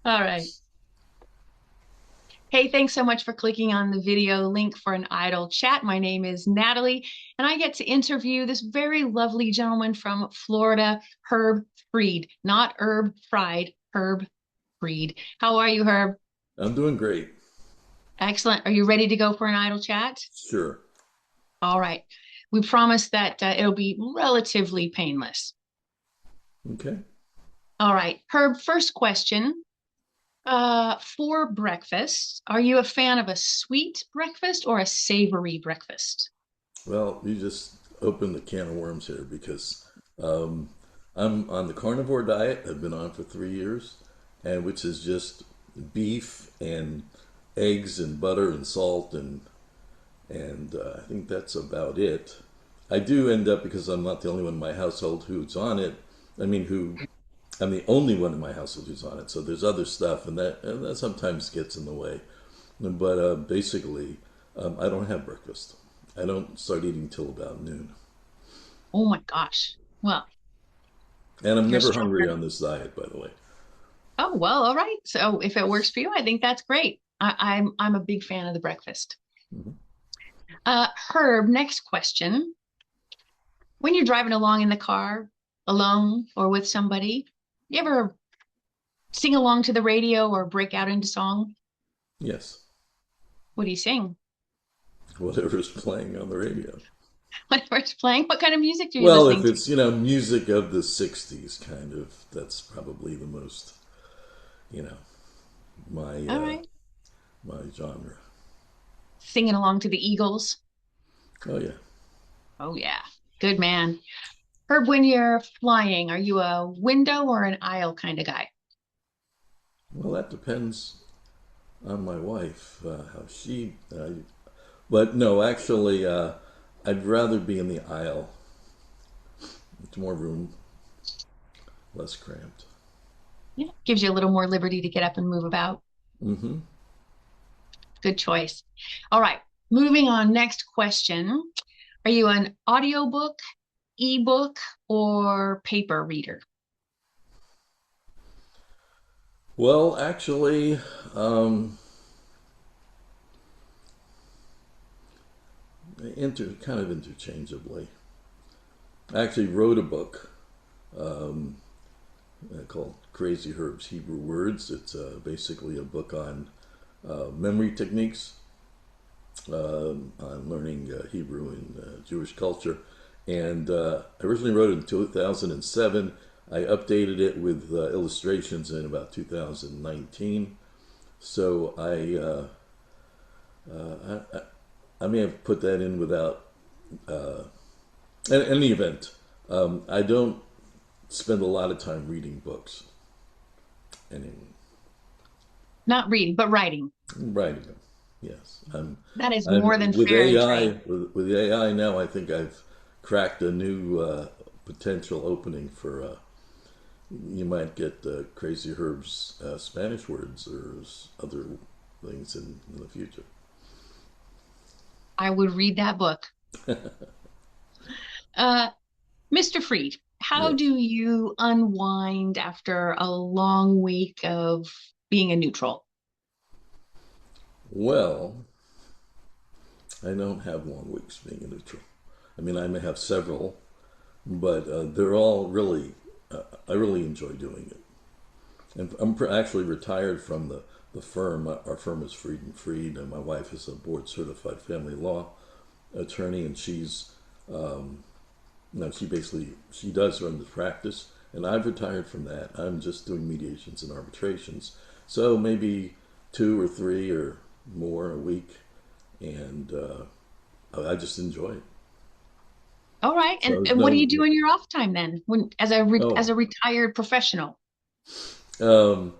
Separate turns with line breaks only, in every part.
All right. Hey, thanks so much for clicking on the video link for an idle chat. My name is Natalie, and I get to interview this very lovely gentleman from Florida, Herb Freed, not Herb Fried, Herb Freed. How are you, Herb?
I'm doing great.
Excellent. Are you ready to go for an idle chat?
Sure.
All right. We promise that it'll be relatively painless.
Okay.
All right. Herb, first question. For breakfast, are you a fan of a sweet breakfast or a savory breakfast?
Well, you just opened the can of worms here because um, I'm on the carnivore diet. I've been on for 3 years, and which is just beef and eggs and butter and salt and I think that's about it. I do end up because I'm not the only one in my household who's on it. I mean, who I'm the only one in my household who's on it. So there's other stuff, and that sometimes gets in the way. But basically, I don't have breakfast. I don't start eating till about noon,
Oh my gosh. Well,
and I'm
you're
never hungry
stronger.
on this diet, by the way.
Oh, well, all right. So if it works for you, I think that's great. I'm a big fan of the breakfast.
Mhm.
Herb, next question. When you're driving along in the car, alone or with somebody, you ever sing along to the radio or break out into song?
Yes,
What do you sing?
whatever's playing on the radio.
Whenever it's playing, what kind of music are you
Well, if
listening to?
it's music of the '60s, kind of, that's probably the most you know my
All right.
my genre.
Singing along to the Eagles.
Oh yeah.
Oh, yeah. Good man. Herb, when you're flying, are you a window or an aisle kind of guy?
Well, that depends on my wife, how she. But no, actually, I'd rather be in the aisle. It's more room, less cramped.
Yeah. Gives you a little more liberty to get up and move about.
Hmm.
Good choice. All right. Moving on. Next question. Are you an audiobook, ebook, or paper reader?
Well, actually, um, kind of interchangeably. I actually wrote a book um, called Crazy Herb's Hebrew Words. It's basically a book on memory techniques, on learning Hebrew and Jewish culture. And I originally wrote it in 2007. I updated it with illustrations in about 2019. So I may have put that in without. In any event, I don't spend a lot of time reading books and
Not reading, but writing.
writing them. Yes,
That is more
I'm
than
with
fair and
AI.
trade.
With AI now, I think I've cracked a new potential opening for. You might get Crazy Herb's Spanish words or other things in the future.
I would read that book. Uh, Mr. Freed, how
Yes.
do you unwind after a long week of being a neutral?
Well, I don't have long weeks being a neutral. I mean, I may have several, but they're all really. I really enjoy doing it. And I'm actually retired from the firm. Our firm is Freed and Freed, and my wife is a board certified family law attorney, and she does run the practice, and I've retired from that. I'm just doing mediations and arbitrations, so maybe two or three or more a week, and I just enjoy it.
All right.
So there's
And what do you
no
do in your off time then, when as
oh
a retired professional?
um,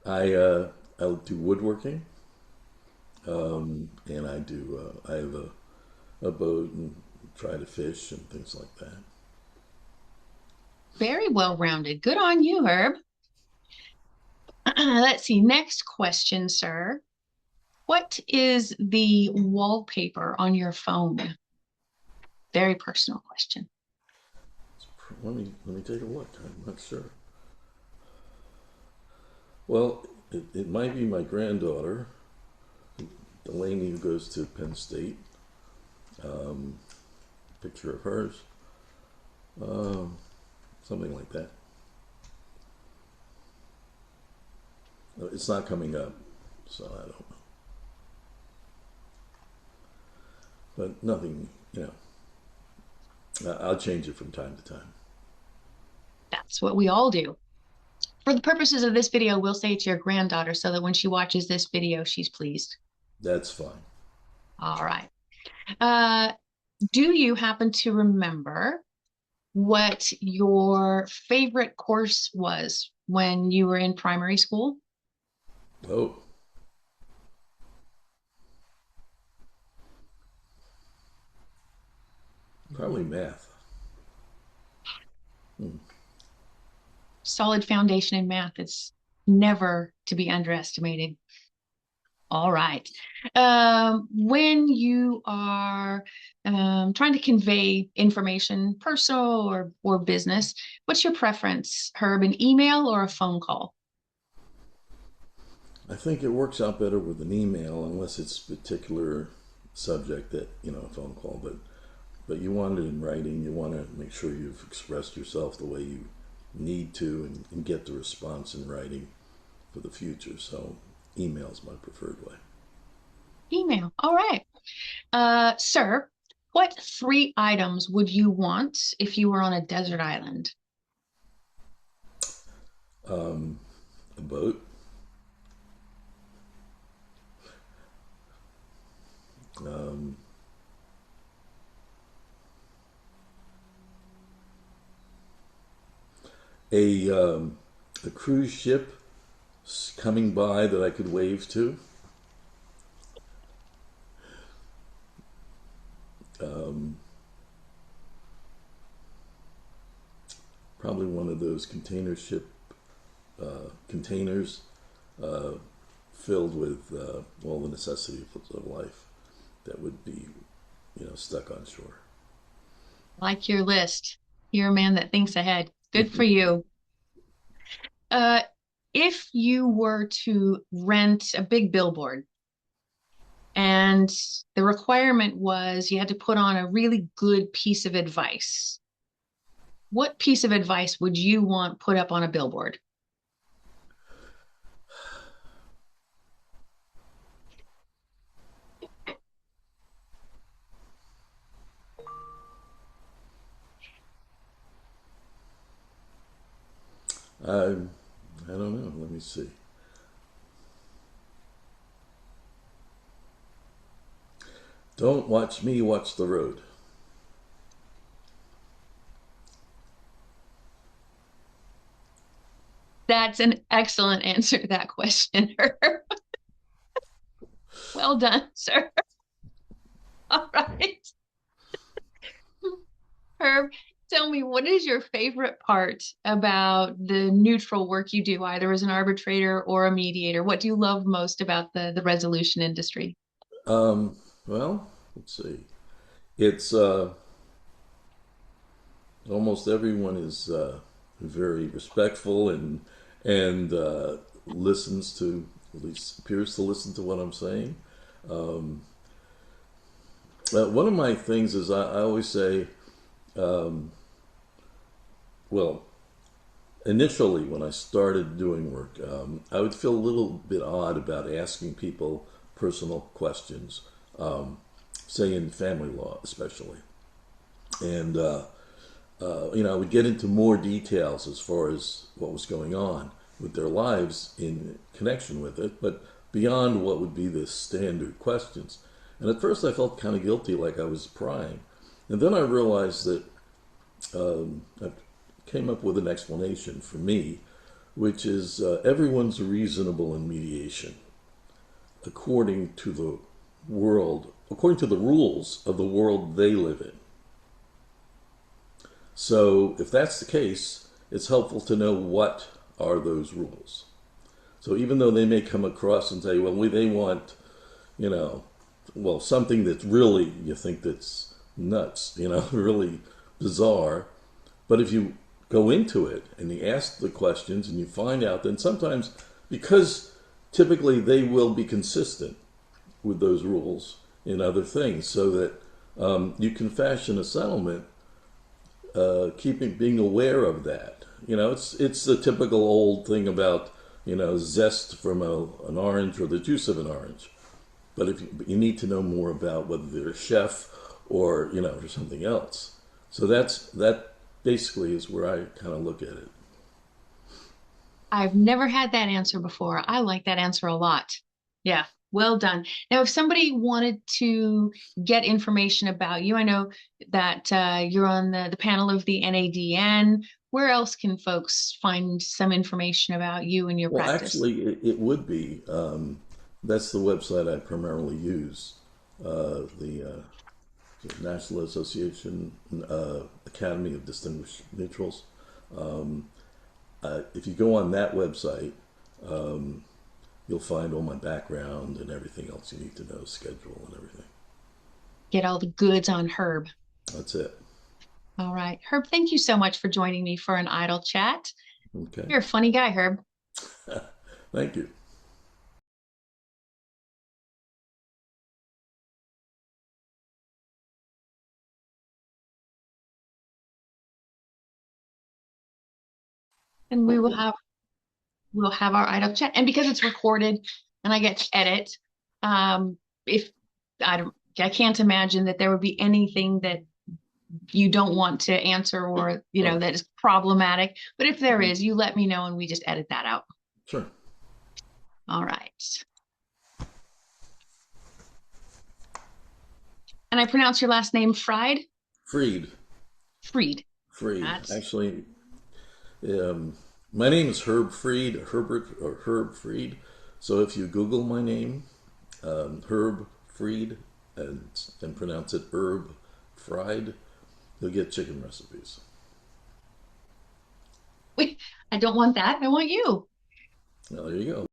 I'll do woodworking, and I have a boat and try to fish and things like that.
Very well rounded. Good on you, Herb. Let's see. Next question, sir. What is the wallpaper on your phone? Very personal question.
Let me take a look. I'm not sure. Well, It might be my granddaughter, Delaney, who goes to Penn State. Picture of hers. Um, Something like that. It's not coming up, so I don't know. But nothing, I'll change it from time to time.
That's what we all do. For the purposes of this video, we'll say it's your granddaughter so that when she watches this video, she's pleased.
That's fine.
All right. Uh, do you happen to remember what your favorite course was when you were in primary school?
Oh, probably math. Hmm.
Solid foundation in math is never to be underestimated. All right. When you are trying to convey information, personal or business, what's your preference, Herb, an email or a phone call?
I think it works out better with an email unless it's a particular subject that, a phone call, but you want it in writing. You want to make sure you've expressed yourself the way you need to and get the response in writing for the future. So email is my preferred way.
Email. All right. Sir, what three items would you want if you were on a desert island?
A boat, um, a cruise ship coming by that I could wave to. Um, Probably one of those container ship containers uh, filled with all the necessities of life that would be, stuck on shore.
Like your list. You're a man that thinks ahead. Good for you. Uh, if you were to rent a big billboard and the requirement was you had to put on a really good piece of advice, what piece of advice would you want put up on a billboard?
I, I don't know. Let me see. Don't watch me, watch the road.
That's an excellent answer to that question. Well done, sir. All right. Herb, tell me, what is your favorite part about the neutral work you do, either as an arbitrator or a mediator? What do you love most about the resolution industry?
Um, well, let's see. It's almost everyone is very respectful and listens to, at least appears to listen to what I'm saying. Um, One of my things is I always say, um, well, initially when I started doing work, I would feel a little bit odd about asking people personal questions, say in family law especially, and I would get into more details as far as what was going on with their lives in connection with it, but beyond what would be the standard questions. And at first I felt kind of guilty, like I was prying. And then I realized that I came up with an explanation for me, which is everyone's reasonable in mediation according to the according to the rules of the world they live in. So if that's the case, it's helpful to know what are those rules. So even though they may come across and say, well, they want, you know, well, something that's really, you think that's nuts, really bizarre. But if you go into it and you ask the questions and you find out, then sometimes because typically they will be consistent with those rules in other things, so that you can fashion a settlement, keeping being aware of that. It's the typical old thing about zest from an orange or the juice of an orange. But if you need to know more about whether they're a chef or or something else, so that basically is where I kind of look at it.
I've never had that answer before. I like that answer a lot. Yeah, well done. Now, if somebody wanted to get information about you, I know that you're on the panel of the NADN. Where else can folks find some information about you and your
Well,
practice?
actually, it would be. That's the website I primarily use. The National Association Academy of Distinguished Neutrals. If you go on that website, you'll find all my background and everything else you need to know, schedule and everything.
Get all the goods on Herb.
That's it.
All right. Herb, thank you so much for joining me for an idle chat.
Okay.
You're a funny guy, Herb.
Thank you.
And we'll have our idle chat. And because it's recorded and I get to edit, if I can't imagine that there would be anything that you don't want to answer or
Oh,
that is problematic. But if there is, you let me know and we just edit that out.
sure.
All right. And I pronounce your last name Fried?
Freed.
Freed.
Freed.
That's
Actually, um, my name is Herb Freed, Herbert or Herb Freed. So if you Google my name, Herb Freed, and pronounce it Herb Fried, you'll get chicken recipes.
wait, I don't want that. I want you.
Well, there you go.